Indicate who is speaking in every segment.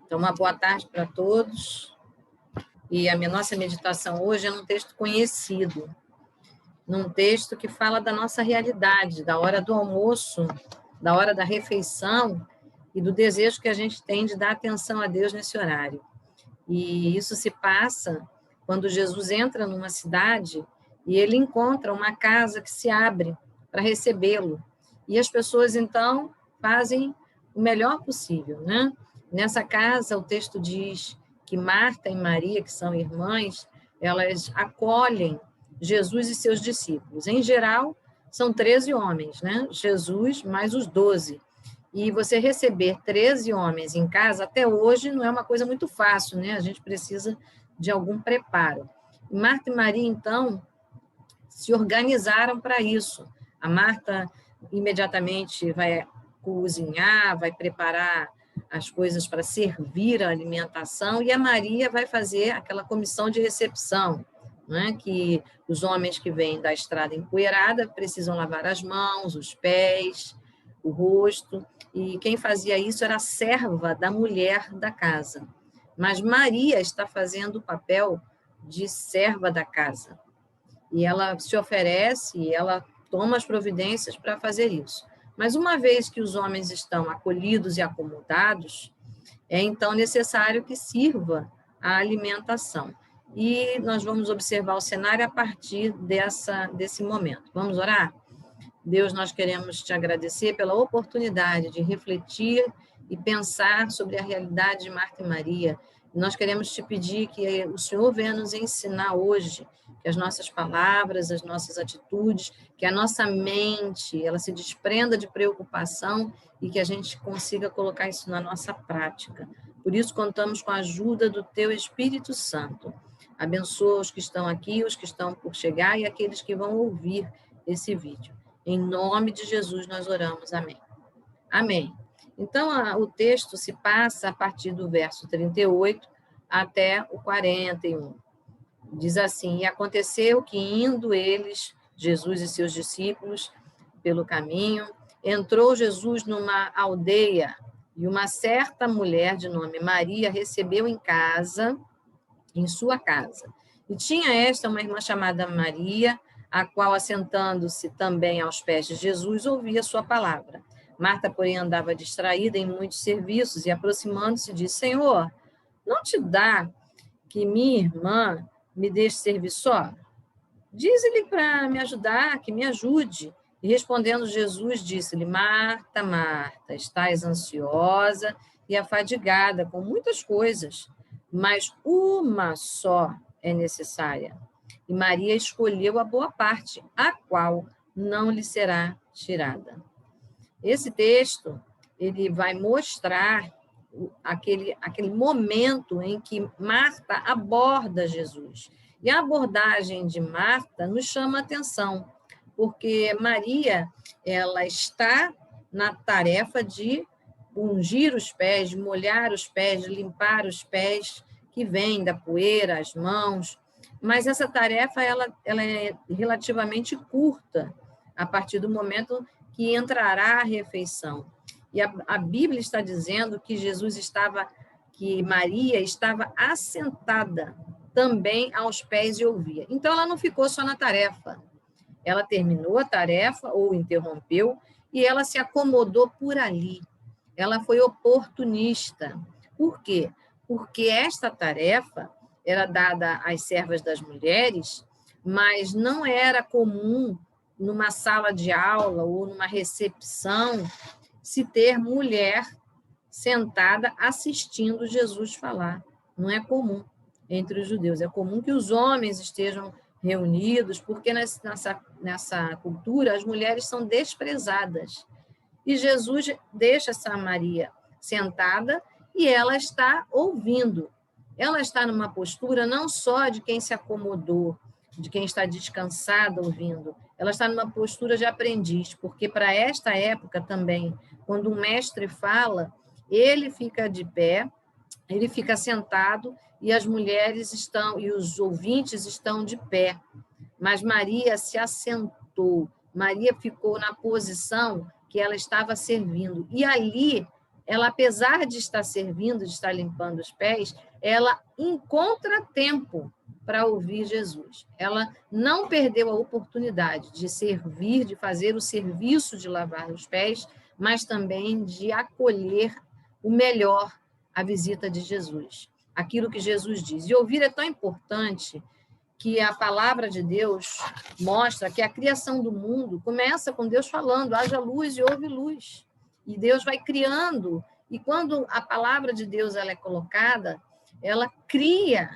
Speaker 1: Então, uma boa tarde para todos. E a nossa meditação hoje é num texto conhecido, num texto que fala da nossa realidade, da hora do almoço, da hora da refeição e do desejo que a gente tem de dar atenção a Deus nesse horário. E isso se passa quando Jesus entra numa cidade e ele encontra uma casa que se abre para recebê-lo. E as pessoas, então, fazem o melhor possível, né? Nessa casa, o texto diz que Marta e Maria, que são irmãs, elas acolhem Jesus e seus discípulos. Em geral, são 13 homens, né? Jesus mais os 12. E você receber 13 homens em casa, até hoje, não é uma coisa muito fácil, né? A gente precisa de algum preparo. Marta e Maria, então, se organizaram para isso. A Marta imediatamente vai cozinhar, vai preparar as coisas para servir a alimentação, e a Maria vai fazer aquela comissão de recepção, né? Que os homens que vêm da estrada empoeirada precisam lavar as mãos, os pés, o rosto, e quem fazia isso era a serva da mulher da casa. Mas Maria está fazendo o papel de serva da casa. E ela se oferece, e ela toma as providências para fazer isso. Mas uma vez que os homens estão acolhidos e acomodados, é então necessário que sirva a alimentação. E nós vamos observar o cenário a partir desse momento. Vamos orar? Deus, nós queremos te agradecer pela oportunidade de refletir e pensar sobre a realidade de Marta e Maria. Nós queremos te pedir que o Senhor venha nos ensinar hoje, que as nossas palavras, as nossas atitudes, que a nossa mente, ela se desprenda de preocupação e que a gente consiga colocar isso na nossa prática. Por isso, contamos com a ajuda do teu Espírito Santo. Abençoa os que estão aqui, os que estão por chegar e aqueles que vão ouvir esse vídeo. Em nome de Jesus nós oramos, amém. Amém. Então, o texto se passa a partir do verso 38 até o 41. Diz assim: e aconteceu que indo eles, Jesus e seus discípulos, pelo caminho, entrou Jesus numa aldeia, e uma certa mulher de nome Maria recebeu em sua casa. E tinha esta uma irmã chamada Maria, a qual, assentando-se também aos pés de Jesus, ouvia sua palavra. Marta, porém, andava distraída em muitos serviços e, aproximando-se, disse: Senhor, não te dá que minha irmã me deixe servir só? Dize-lhe para me ajudar, que me ajude. E respondendo Jesus, disse-lhe: Marta, Marta, estás ansiosa e afadigada com muitas coisas, mas uma só é necessária. E Maria escolheu a boa parte, a qual não lhe será tirada. Esse texto, ele vai mostrar aquele momento em que Marta aborda Jesus. E a abordagem de Marta nos chama a atenção, porque Maria, ela está na tarefa de ungir os pés, de molhar os pés, de limpar os pés que vêm da poeira, as mãos. Mas essa tarefa ela é relativamente curta, a partir do momento que entrará a refeição. E a Bíblia está dizendo que Maria estava assentada também aos pés e ouvia. Então, ela não ficou só na tarefa. Ela terminou a tarefa ou interrompeu e ela se acomodou por ali. Ela foi oportunista. Por quê? Porque esta tarefa era dada às servas das mulheres, mas não era comum numa sala de aula ou numa recepção se ter mulher sentada assistindo Jesus falar. Não é comum entre os judeus. É comum que os homens estejam reunidos, porque nessa cultura as mulheres são desprezadas. E Jesus deixa essa Maria sentada e ela está ouvindo. Ela está numa postura não só de quem se acomodou, de quem está descansada ouvindo, ela está numa postura de aprendiz, porque para esta época também, quando um mestre fala, ele fica de pé, ele fica sentado e as mulheres estão, e os ouvintes estão de pé. Mas Maria se assentou, Maria ficou na posição que ela estava servindo. E ali ela, apesar de estar servindo, de estar limpando os pés, ela encontra tempo para ouvir Jesus. Ela não perdeu a oportunidade de servir, de fazer o serviço de lavar os pés, mas também de acolher o melhor, a visita de Jesus, aquilo que Jesus diz. E ouvir é tão importante que a palavra de Deus mostra que a criação do mundo começa com Deus falando, haja luz e houve luz. E Deus vai criando, e quando a palavra de Deus ela é colocada, ela cria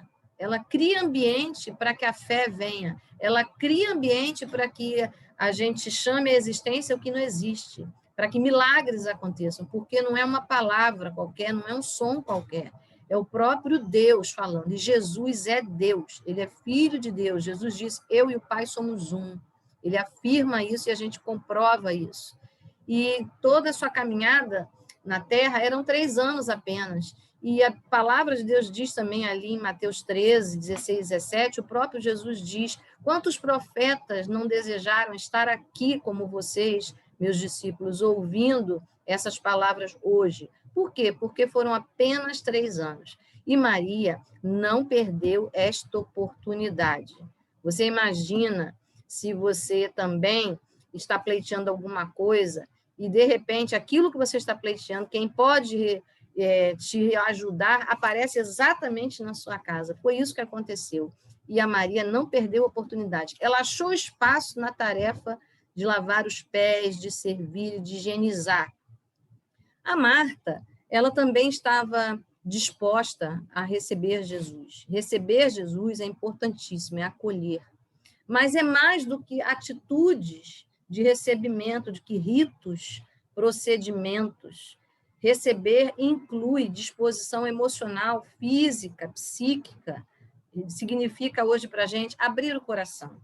Speaker 1: ambiente para que a fé venha, ela cria ambiente para que a gente chame a existência o que não existe, para que milagres aconteçam, porque não é uma palavra qualquer, não é um som qualquer, é o próprio Deus falando, e Jesus é Deus, ele é filho de Deus. Jesus diz, eu e o Pai somos um. Ele afirma isso e a gente comprova isso. E toda a sua caminhada na Terra eram 3 anos apenas. E a palavra de Deus diz também ali em Mateus 13, 16, 17, o próprio Jesus diz, quantos profetas não desejaram estar aqui como vocês, meus discípulos, ouvindo essas palavras hoje? Por quê? Porque foram apenas 3 anos. E Maria não perdeu esta oportunidade. Você imagina se você também está pleiteando alguma coisa e, de repente, aquilo que você está pleiteando, quem pode te ajudar, aparece exatamente na sua casa. Foi isso que aconteceu. E a Maria não perdeu a oportunidade. Ela achou espaço na tarefa de lavar os pés, de servir, de higienizar. A Marta, ela também estava disposta a receber Jesus. Receber Jesus é importantíssimo, é acolher. Mas é mais do que atitudes de recebimento, de que ritos, procedimentos. Receber inclui disposição emocional, física, psíquica. Significa hoje para a gente abrir o coração.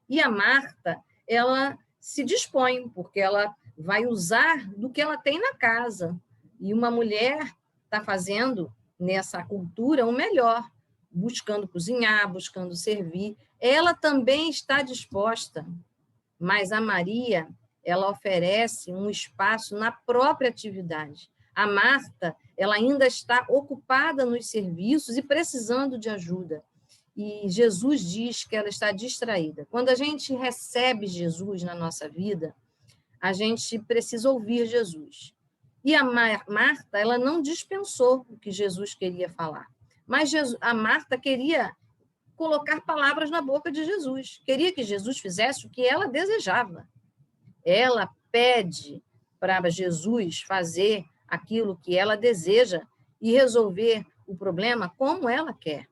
Speaker 1: E a Marta, ela se dispõe, porque ela vai usar do que ela tem na casa. E uma mulher está fazendo, nessa cultura, o melhor, buscando cozinhar, buscando servir. Ela também está disposta, mas a Maria, ela oferece um espaço na própria atividade. A Marta, ela ainda está ocupada nos serviços e precisando de ajuda. E Jesus diz que ela está distraída. Quando a gente recebe Jesus na nossa vida, a gente precisa ouvir Jesus. E a Marta, ela não dispensou o que Jesus queria falar. Mas a Marta queria colocar palavras na boca de Jesus. Queria que Jesus fizesse o que ela desejava. Ela pede para Jesus fazer aquilo que ela deseja e resolver o problema como ela quer.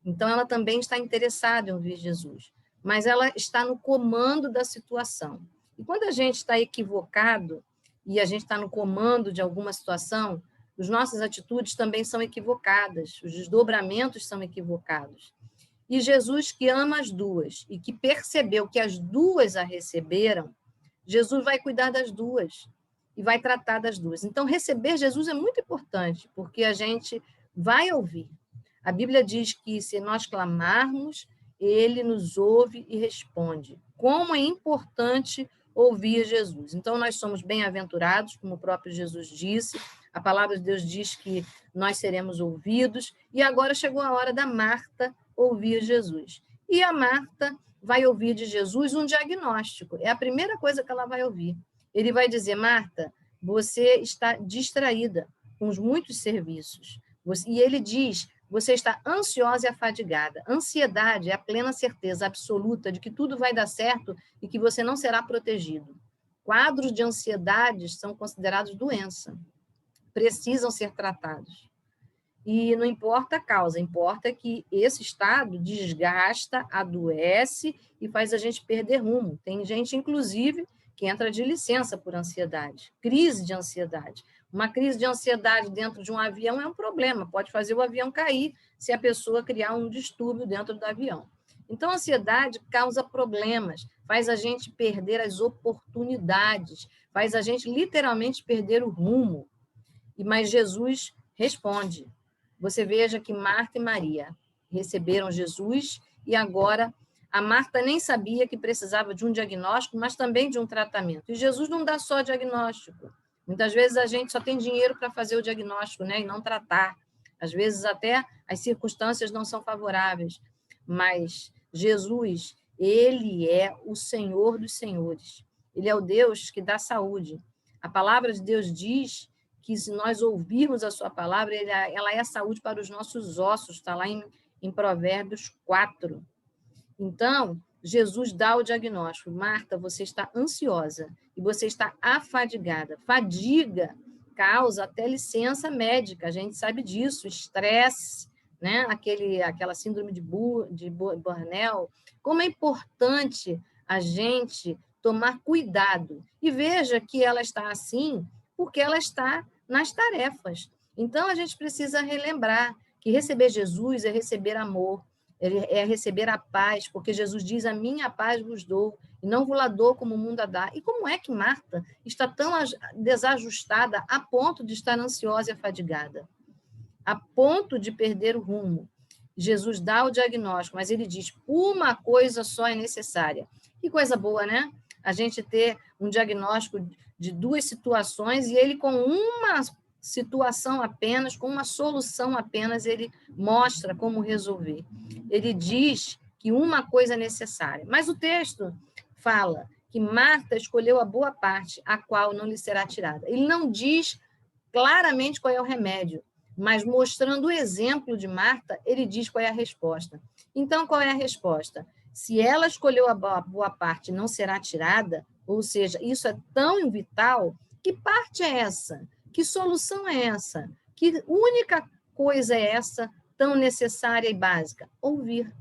Speaker 1: Então, ela também está interessada em ouvir Jesus, mas ela está no comando da situação. E quando a gente está equivocado e a gente está no comando de alguma situação, as nossas atitudes também são equivocadas, os desdobramentos são equivocados. E Jesus, que ama as duas e que percebeu que as duas a receberam, Jesus vai cuidar das duas e vai tratar das duas. Então, receber Jesus é muito importante, porque a gente vai ouvir. A Bíblia diz que, se nós clamarmos, ele nos ouve e responde. Como é importante ouvir Jesus. Então, nós somos bem-aventurados, como o próprio Jesus disse. A palavra de Deus diz que nós seremos ouvidos. E agora chegou a hora da Marta ouvir Jesus. E a Marta vai ouvir de Jesus um diagnóstico. É a primeira coisa que ela vai ouvir. Ele vai dizer, Marta, você está distraída com os muitos serviços. E ele diz, você está ansiosa e afadigada. Ansiedade é a plena certeza absoluta de que tudo vai dar certo e que você não será protegido. Quadros de ansiedade são considerados doença. Precisam ser tratados. E não importa a causa, importa que esse estado desgasta, adoece e faz a gente perder rumo. Tem gente, inclusive, que entra de licença por ansiedade, crise de ansiedade. Uma crise de ansiedade dentro de um avião é um problema, pode fazer o avião cair se a pessoa criar um distúrbio dentro do avião. Então, a ansiedade causa problemas, faz a gente perder as oportunidades, faz a gente literalmente perder o rumo. Mas Jesus responde. Você veja que Marta e Maria receberam Jesus e agora a Marta nem sabia que precisava de um diagnóstico, mas também de um tratamento. E Jesus não dá só diagnóstico. Muitas vezes a gente só tem dinheiro para fazer o diagnóstico, né, e não tratar. Às vezes até as circunstâncias não são favoráveis, mas Jesus, ele é o Senhor dos senhores. Ele é o Deus que dá saúde. A palavra de Deus diz que se nós ouvirmos a sua palavra, ela é saúde para os nossos ossos, está lá em Provérbios 4. Então, Jesus dá o diagnóstico. Marta, você está ansiosa e você está afadigada. Fadiga causa até licença médica, a gente sabe disso, estresse, né? Aquela síndrome de Burnout. Como é importante a gente tomar cuidado. E veja que ela está assim porque ela está nas tarefas. Então, a gente precisa relembrar que receber Jesus é receber amor, é receber a paz, porque Jesus diz, a minha paz vos dou, e não vos la dou como o mundo a dá. E como é que Marta está tão desajustada a ponto de estar ansiosa e afadigada? A ponto de perder o rumo. Jesus dá o diagnóstico, mas ele diz, uma coisa só é necessária. Que coisa boa, né? A gente ter um diagnóstico de duas situações e ele com uma situação apenas, com uma solução apenas, ele mostra como resolver. Ele diz que uma coisa é necessária. Mas o texto fala que Marta escolheu a boa parte, a qual não lhe será tirada. Ele não diz claramente qual é o remédio, mas mostrando o exemplo de Marta, ele diz qual é a resposta. Então, qual é a resposta? Se ela escolheu a boa parte, não será tirada, ou seja, isso é tão vital, que parte é essa? Que solução é essa? Que única coisa é essa tão necessária e básica? Ouvir.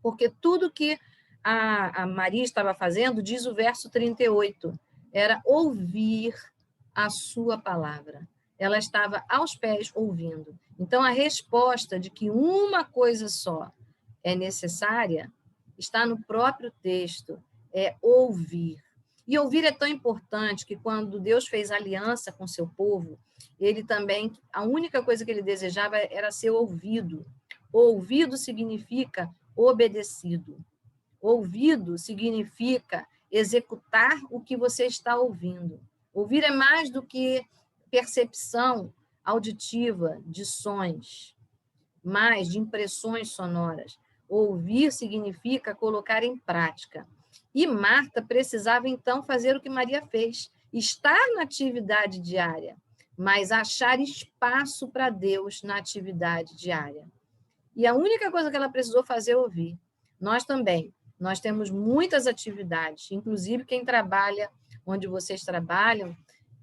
Speaker 1: Porque tudo que a Maria estava fazendo, diz o verso 38, era ouvir a sua palavra. Ela estava aos pés ouvindo. Então, a resposta de que uma coisa só é necessária está no próprio texto, é ouvir. E ouvir é tão importante que quando Deus fez aliança com seu povo, ele também, a única coisa que ele desejava era ser ouvido. Ouvido significa obedecido. Ouvido significa executar o que você está ouvindo. Ouvir é mais do que percepção auditiva de sons, mais de impressões sonoras. Ouvir significa colocar em prática. E Marta precisava, então, fazer o que Maria fez, estar na atividade diária, mas achar espaço para Deus na atividade diária. E a única coisa que ela precisou fazer é ouvir. Nós também. Nós temos muitas atividades, inclusive quem trabalha onde vocês trabalham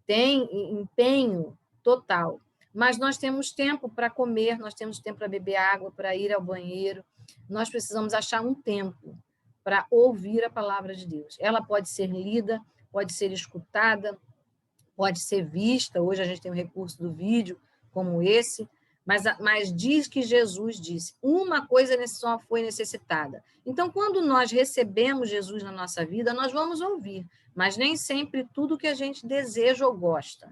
Speaker 1: tem empenho total. Mas nós temos tempo para comer, nós temos tempo para beber água, para ir ao banheiro. Nós precisamos achar um tempo para ouvir a palavra de Deus. Ela pode ser lida, pode ser escutada, pode ser vista. Hoje a gente tem um recurso do vídeo como esse, mas diz que Jesus disse, uma coisa só foi necessitada. Então, quando nós recebemos Jesus na nossa vida, nós vamos ouvir, mas nem sempre tudo que a gente deseja ou gosta.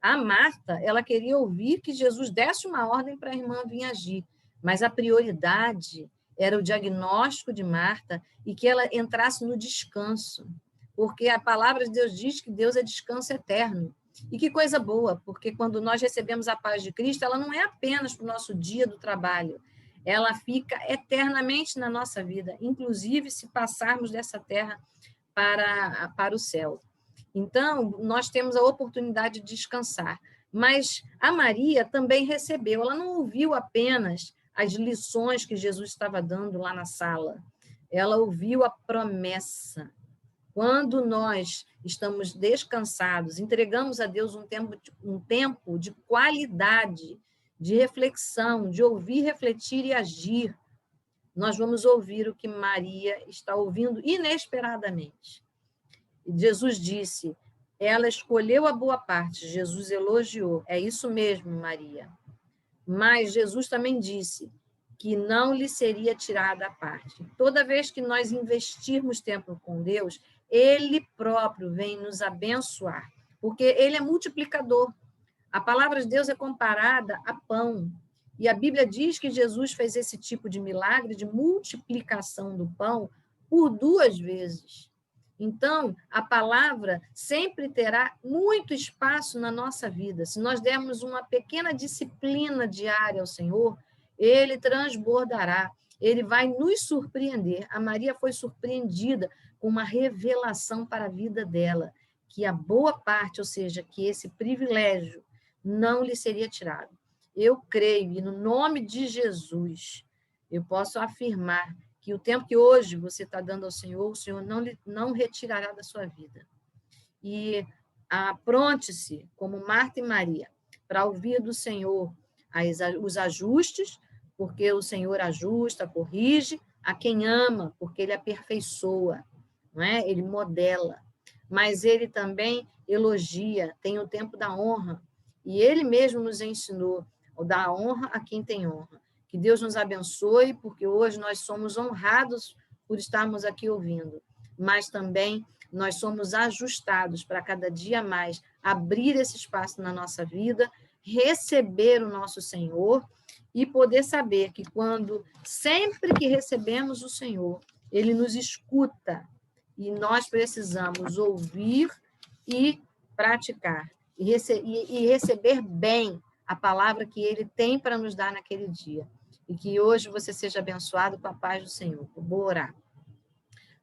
Speaker 1: A Marta, ela queria ouvir que Jesus desse uma ordem para a irmã vir agir, mas a prioridade era o diagnóstico de Marta e que ela entrasse no descanso, porque a palavra de Deus diz que Deus é descanso eterno. E que coisa boa, porque quando nós recebemos a paz de Cristo, ela não é apenas para o nosso dia do trabalho, ela fica eternamente na nossa vida, inclusive se passarmos dessa terra para o céu. Então, nós temos a oportunidade de descansar. Mas a Maria também recebeu, ela não ouviu apenas as lições que Jesus estava dando lá na sala, ela ouviu a promessa. Quando nós estamos descansados, entregamos a Deus um tempo de qualidade, de reflexão, de ouvir, refletir e agir, nós vamos ouvir o que Maria está ouvindo inesperadamente. E Jesus disse, ela escolheu a boa parte, Jesus elogiou, é isso mesmo, Maria. Mas Jesus também disse que não lhe seria tirada a parte. Toda vez que nós investirmos tempo com Deus, Ele próprio vem nos abençoar, porque Ele é multiplicador. A palavra de Deus é comparada a pão. E a Bíblia diz que Jesus fez esse tipo de milagre de multiplicação do pão por 2 vezes. Então, a palavra sempre terá muito espaço na nossa vida. Se nós dermos uma pequena disciplina diária ao Senhor, ele transbordará, ele vai nos surpreender. A Maria foi surpreendida com uma revelação para a vida dela, que a boa parte, ou seja, que esse privilégio não lhe seria tirado. Eu creio, e no nome de Jesus, eu posso afirmar que o tempo que hoje você está dando ao Senhor, o Senhor não retirará da sua vida. E apronte-se, como Marta e Maria, para ouvir do Senhor os ajustes, porque o Senhor ajusta, corrige a quem ama, porque ele aperfeiçoa, não é? Ele modela. Mas ele também elogia, tem o tempo da honra. E ele mesmo nos ensinou a dar honra a quem tem honra. Que Deus nos abençoe, porque hoje nós somos honrados por estarmos aqui ouvindo, mas também nós somos ajustados para cada dia mais abrir esse espaço na nossa vida, receber o nosso Senhor e poder saber que sempre que recebemos o Senhor, ele nos escuta e nós precisamos ouvir e praticar e receber bem a palavra que ele tem para nos dar naquele dia. E que hoje você seja abençoado com a paz do Senhor. Vou orar.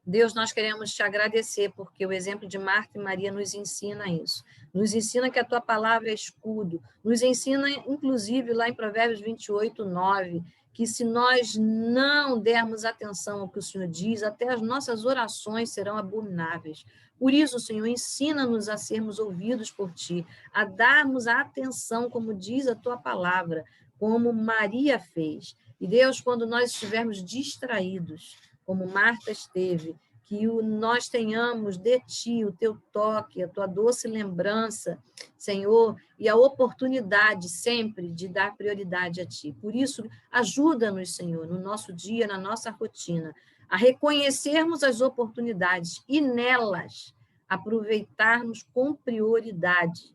Speaker 1: Deus, nós queremos te agradecer, porque o exemplo de Marta e Maria nos ensina isso. Nos ensina que a tua palavra é escudo. Nos ensina, inclusive, lá em Provérbios 28, 9, que se nós não dermos atenção ao que o Senhor diz, até as nossas orações serão abomináveis. Por isso, Senhor, ensina-nos a sermos ouvidos por ti, a darmos a atenção, como diz a tua palavra, como Maria fez. E, Deus, quando nós estivermos distraídos, como Marta esteve, que nós tenhamos de ti o teu toque, a tua doce lembrança, Senhor, e a oportunidade sempre de dar prioridade a ti. Por isso, ajuda-nos, Senhor, no nosso dia, na nossa rotina, a reconhecermos as oportunidades e nelas aproveitarmos com prioridade.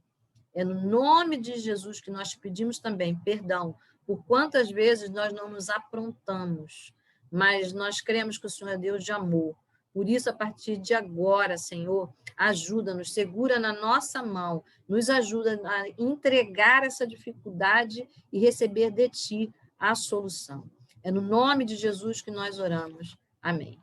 Speaker 1: É no nome de Jesus que nós pedimos também perdão por quantas vezes nós não nos aprontamos, mas nós cremos que o Senhor é Deus de amor. Por isso, a partir de agora, Senhor, ajuda-nos, segura na nossa mão, nos ajuda a entregar essa dificuldade e receber de Ti a solução. É no nome de Jesus que nós oramos. Amém.